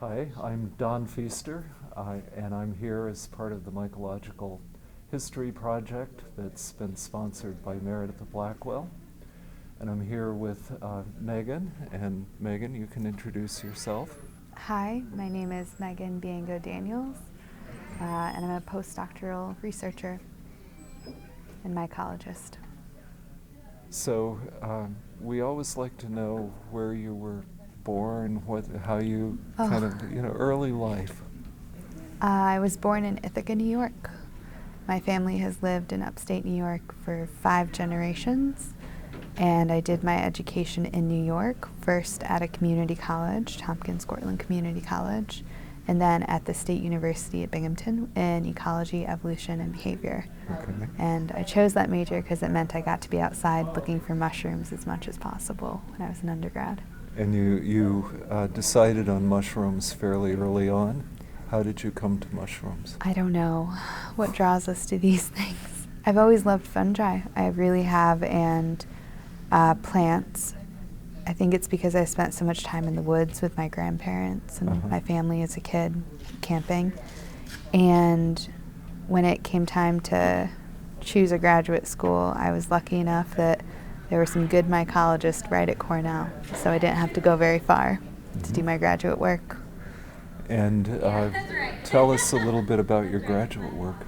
Hi, I'm Don Pfister, and I'm here as part of the Mycological History Project that's been sponsored by Meredith Blackwell. And I'm here with Megan, and Megan, you can introduce yourself. Hi, my name is Megan Biango-Daniels, and I'm a postdoctoral researcher and mycologist. So we always like to know where you were born, how you kind of, early life. I was born in Ithaca, New York. My family has lived in upstate New York for 5 generations, and I did my education in New York, first at a community college, Tompkins Cortland Community College, and then at the State University at Binghamton in ecology, evolution, and behavior. Okay. And I chose that major because it meant I got to be outside looking for mushrooms as much as possible when I was an undergrad. And you decided on mushrooms fairly early on. How did you come to mushrooms? I don't know what draws us to these things. I've always loved fungi. I really have, and plants. I think it's because I spent so much time in the woods with my grandparents and my family as a kid, camping. And when it came time to choose a graduate school, I was lucky enough that there were some good mycologists right at Cornell, so I didn't have to go very far to do my graduate work. And tell us a little bit about your graduate work.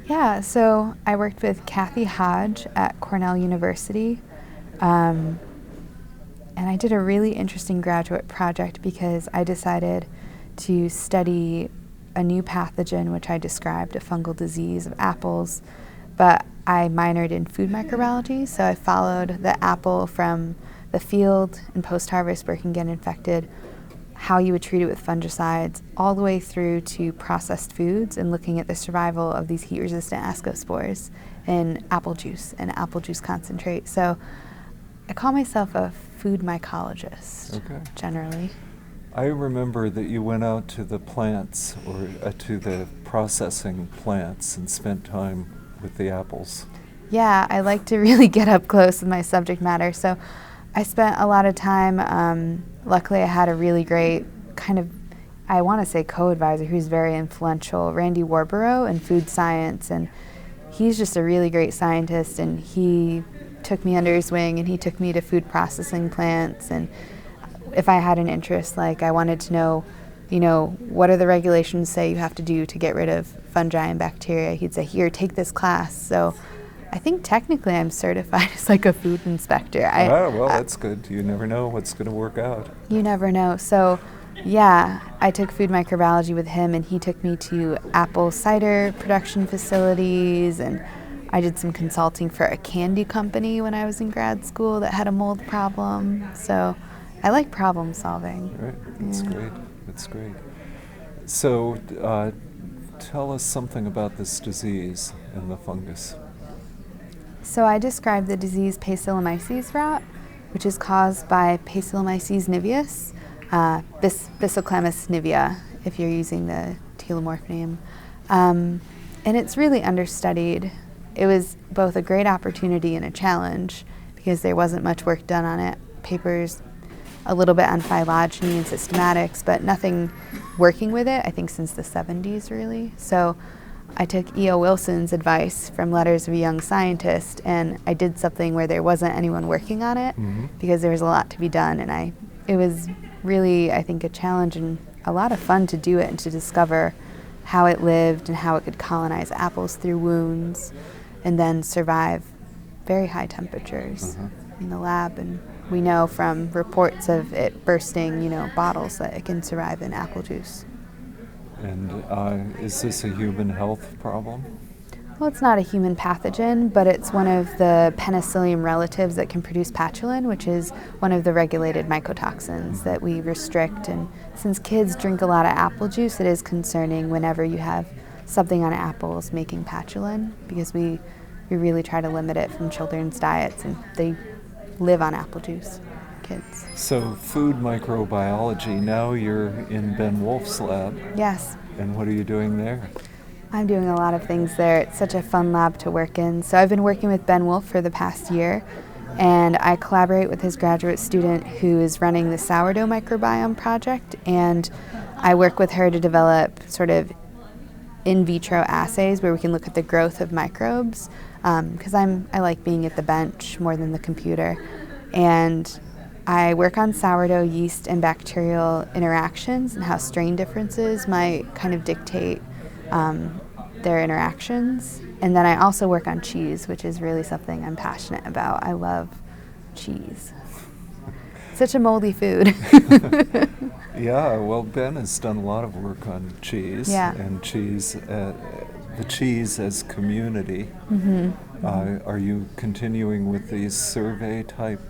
Yeah, so I worked with Kathy Hodge at Cornell University, and I did a really interesting graduate project because I decided to study a new pathogen which I described, a fungal disease of apples, but I minored in food microbiology, so I followed the apple from the field and post-harvest where it can get infected, how you would treat it with fungicides, all the way through to processed foods and looking at the survival of these heat-resistant ascospores in apple juice and apple juice concentrate. So I call myself a food mycologist, generally. I remember that you went out to the plants or to the processing plants and spent time with the apples. Yeah, I like to really get up close with my subject matter. So I spent a lot of time, luckily I had a really great kind of, I want to say co-advisor who's very influential, Randy Warborough in food science, and he's just a really great scientist, and he took me under his wing and he took me to food processing plants. And if I had an interest, like I wanted to know, what are the regulations say you have to do to get rid of fungi and bacteria, he'd say, here, take this class. So I think technically I'm certified as like a food inspector. That's good. You never know what's going to work out. You never know. So yeah, I took food microbiology with him, and he took me to apple cider production facilities, and I did some consulting for a candy company when I was in grad school that had a mold problem. So I like problem solving. Right, that's great. That's great. So tell us something about this disease and the fungus. So I described the disease Bacillomyces rot, which is caused by Bacillomyces niveus, Bacilloclamis nivea, if you're using the telomorph name. And it's really understudied. It was both a great opportunity and a challenge because there wasn't much work done on it. Papers, a little bit on phylogeny and systematics, but nothing working with it, I think, since the 70s, really. So I took E.O. Wilson's advice from Letters of a Young Scientist, and I did something where there wasn't anyone working on it because there was a lot to be done, and it was really, I think, a challenge and a lot of fun to do it and to discover how it lived and how it could colonize apples through wounds and then survive very high temperatures in the lab. And we know from reports of it bursting, bottles that it can survive in apple juice. And is this a human health problem? Well, it's not a human pathogen, but it's one of the penicillium relatives that can produce patulin, which is one of the regulated mycotoxins that we restrict. And since kids drink a lot of apple juice, it is concerning whenever you have something on apples making patulin, because we really try to limit it from children's diets, and they live on apple juice, kids. So food microbiology, now you're in Ben Wolf's lab. Yes. And what are you doing there? I'm doing a lot of things there. It's such a fun lab to work in. So I've been working with Ben Wolf for the past year, and I collaborate with his graduate student who is running the sourdough microbiome project, and I work with her to develop sort of in vitro assays where we can look at the growth of microbes, because I like being at the bench more than the computer. And I work on sourdough yeast and bacterial interactions and how strain differences might kind of dictate their interactions. And then I also work on cheese, which is really something I'm passionate about. I love cheese. Such a moldy food. Yeah, well, Ben has done a lot of work on cheese, and cheese, the cheese as community. Are you continuing with these survey-type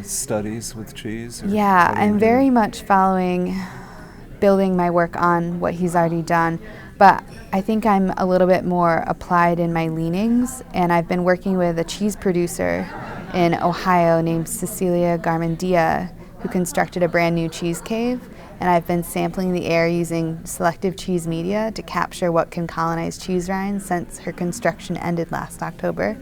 studies with cheese? Yeah, I'm very much building my work on what he's already done, but I think I'm a little bit more applied in my leanings, and I've been working with a cheese producer in Ohio named Cecilia Garmendia, who constructed a brand new cheese cave, and I've been sampling the air using selective cheese media to capture what can colonize cheese rinds since her construction ended last October,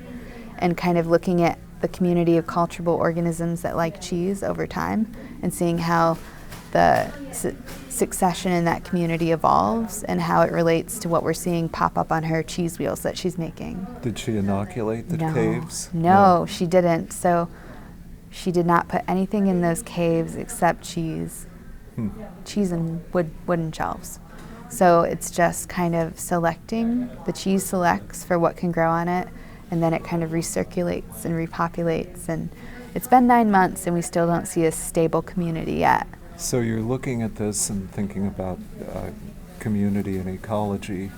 and kind of looking at the community of culturable organisms that like cheese over time and seeing how the succession in that community evolves and how it relates to what we're seeing pop up on her cheese wheels that she's making. Did she inoculate the caves? No, she didn't. So she did not put anything in those caves except cheese. Cheese and wooden shelves. So it's just kind of selecting. The cheese selects for what can grow on it, and then it kind of recirculates and repopulates. And it's been 9 months, and we still don't see a stable community yet. So you're looking at this and thinking about community and ecology.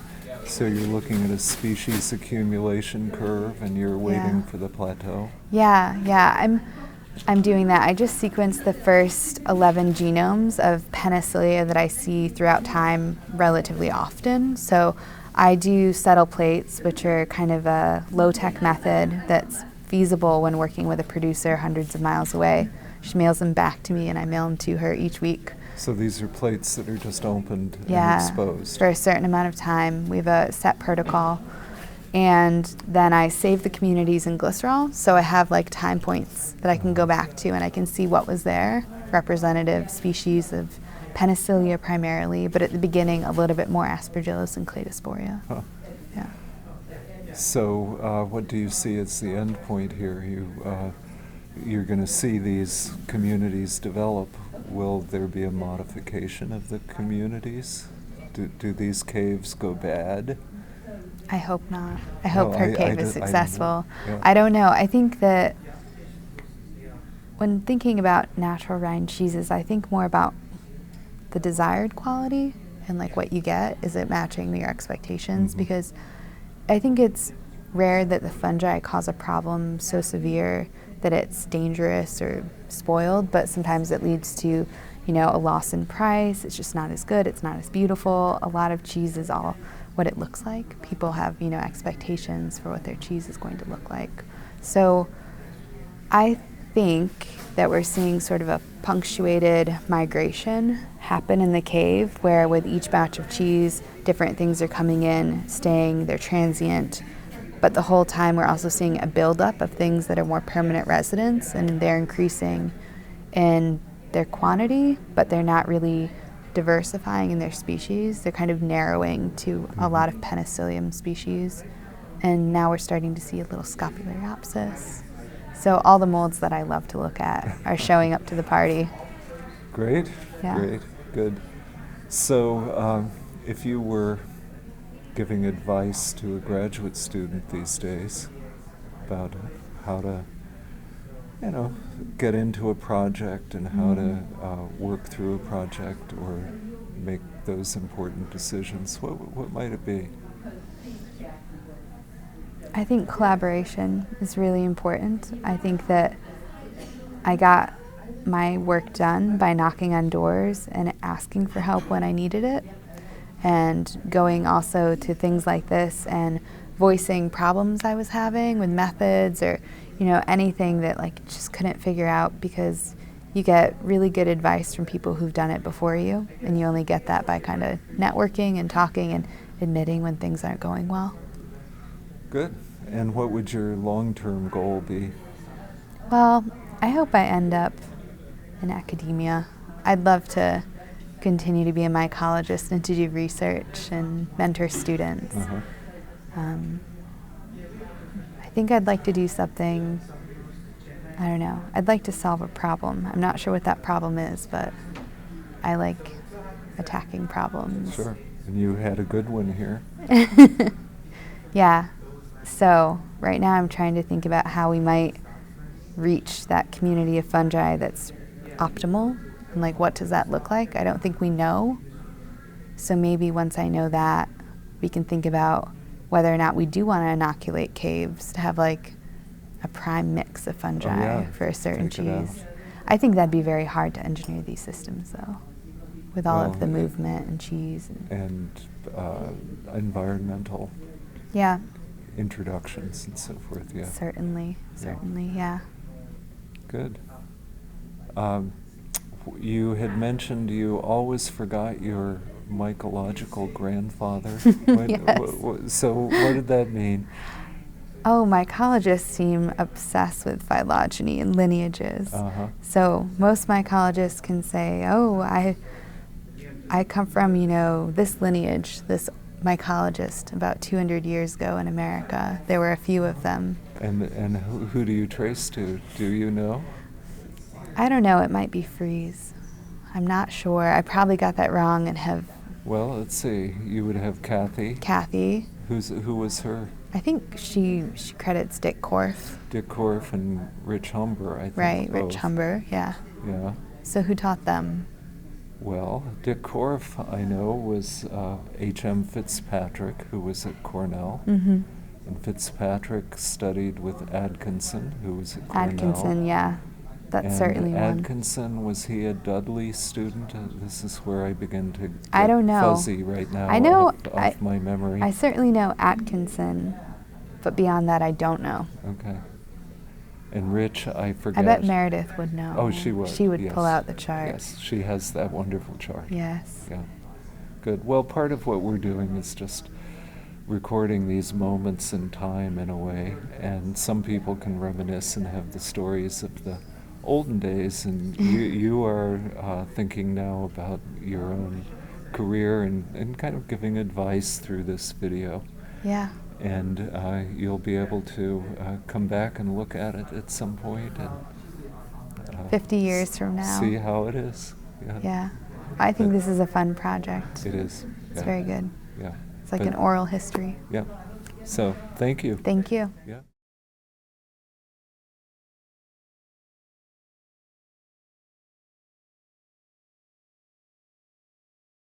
So you're looking at a species accumulation curve, and you're waiting for the plateau? Yeah. I'm doing that. I just sequenced the first 11 genomes of Penicillia that I see throughout time relatively often. So I do settle plates, which are kind of a low-tech method that's feasible when working with a producer hundreds of miles away. She mails them back to me, and I mail them to her each week. So these are plates that are just opened and exposed? For a certain amount of time. We have a set protocol. And then I save the communities in glycerol, so I have like time points that I can go back to, and I can see what was there, representative species of Penicillia primarily, but at the beginning a little bit more Aspergillus and Cladosporia. Yeah. So what do you see as the end point here? You're going to see these communities develop. Will there be a modification of the communities? Do these caves go bad? I hope not. I hope her cave is successful. I don't know. I think that when thinking about natural rind cheeses, I think more about the desired quality and like what you get. Is it matching your expectations? Because I think it's rare that the fungi cause a problem so severe that it's dangerous or spoiled, but sometimes it leads to, a loss in price. It's just not as good. It's not as beautiful. A lot of cheese is all what it looks like. People have, expectations for what their cheese is going to look like. So I think that we're seeing sort of a punctuated migration happen in the cave, where with each batch of cheese, different things are coming in, staying, they're transient. But the whole time we're also seeing a buildup of things that are more permanent residents, and they're increasing in their quantity, but they're not really diversifying in their species. They're kind of narrowing to a lot of Penicillium species, and now we're starting to see a little Scopulariopsis. So all the molds that I love to look at are showing up to the party. Great, good. So if you were giving advice to a graduate student these days about how to get into a project and how to work through a project or make those important decisions, what might it be? I think collaboration is really important. I think that I got my work done by knocking on doors and asking for help when I needed it, and going also to things like this and voicing problems I was having with methods or anything that just couldn't figure out, because you get really good advice from people who've done it before you, and you only get that by kind of networking and talking and admitting when things aren't going well. Good. And what would your long-term goal be? Well, I hope I end up in academia. I'd love to continue to be a mycologist and to do research and mentor students. I think I'd like to do something, I don't know, I'd like to solve a problem. I'm not sure what that problem is, but I like attacking problems. Sure. And you had a good one here. Yeah. So right now I'm trying to think about how we might reach that community of fungi that's optimal, and like what does that look like? I don't think we know. So maybe once I know that, we can think about whether or not we do want to inoculate caves to have like a prime mix of fungi for a certain cheese. I think that'd be very hard to engineer these systems though, with all of the movement and cheese. And environmental introductions and so forth, Certainly, yeah. Good. You had mentioned you always forgot your mycological grandfather. Yes. So what did that mean? Oh, mycologists seem obsessed with phylogeny and lineages. So most mycologists can say, oh, I come from, this lineage, this mycologist about 200 years ago in America. There were a few of them. And who do you trace to? Do you know? I don't know. It might be Fries. I'm not sure. I probably got that wrong and have... Well, let's see. You would have Kathy. Kathy. Who was her? I think she credits Dick Korff. Dick Korff and Rich Humber, I think. Right, both. Rich Humber, yeah. Yeah. So who taught them? Well, Dick Korff, I know, was H.M. Fitzpatrick, who was at Cornell. And Fitzpatrick studied with Atkinson, who was at Cornell. Atkinson, yeah. That's and certainly one. Atkinson, was he a Dudley student? This is where I begin to get I don't know. fuzzy right now I know off my memory. I certainly know Atkinson, but beyond that I don't know. Okay. And Rich, I forget. I bet Meredith would know. Oh, she would. She would yes. pull out the chart. Yes, she has that wonderful chart. Yes. Yeah. Good. Well, part of what we're doing is just recording these moments in time in a way, and some people can reminisce and have the stories of the olden days, and you are thinking now about your own career and kind of giving advice through this video. Yeah. And you'll be able to come back and look at it at some point and 50 years from now. See how it is. Yeah. I think this is a fun project. It is. It's very good. Yeah. It's like an oral history. Yeah. So, thank you. Thank you. Yeah.